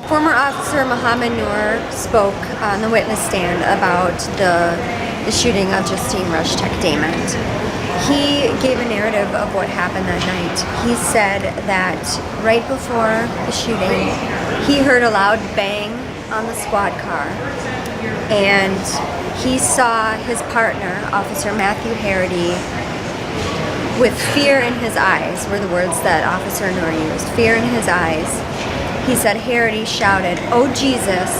Former officer Mohamed Noor spoke on the witness stand about the shooting of Justine Damon. He gave a narrative of what happened that night. He said that right before the shooting, he heard a loud bang on the squad car, and he saw his partner, Officer Matthew Harity, with fear in his eyes, were the words that Officer Noor used, fear in his eyes. He said Harity shouted, "Oh Jesus,"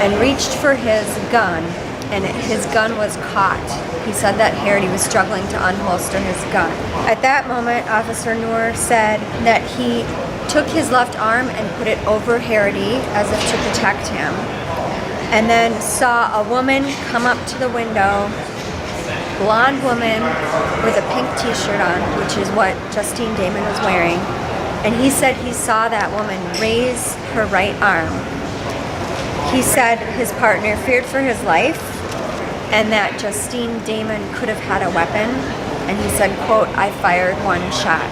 and reached for his gun, and his gun was caught. He said that Harity was struggling to unholster his gun. At that moment, Officer Noor said that he took his left arm and put it over Harity as if to protect him, and then saw a woman come up to the window, blonde woman with a pink t-shirt on, which is what Justine Damon was wearing, and he said he saw that woman raise her right arm. He said his partner feared for his life and that Justine Damon could have had a weapon, and he said, quote, "I fired one shot."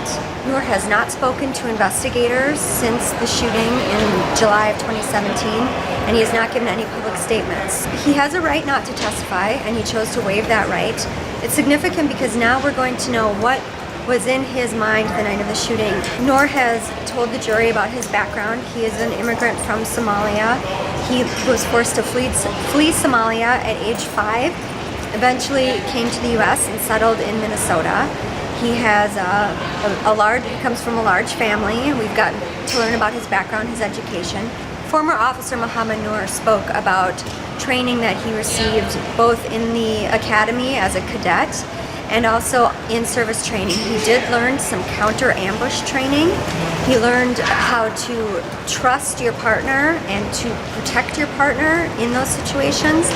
Noor has not spoken to investigators since the shooting in July of 2017, and he has not given any public statements. He has a right not to testify, and he chose to waive that right. It's significant because now we're going to know what was in his mind the night of the shooting. Noor has told the jury about his background. He is an immigrant from Somalia. He was forced to flee Somalia at age 5, eventually came to the US and settled in Minnesota. He has he comes from a large family. We've gotten to learn about his background, his education. Former officer Mohamed Noor spoke about training that he received both in the academy as a cadet and also in service training. He did learn some counter-ambush training. He learned how to trust your partner and to protect your partner in those situations.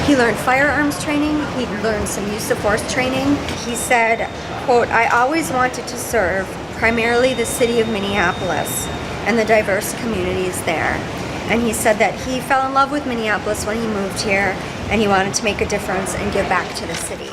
He learned firearms training. He learned some use of force training. He said, quote, "I always wanted to serve primarily the city of Minneapolis and the diverse communities there." And he said that he fell in love with Minneapolis when he moved here, and he wanted to make a difference and give back to the city.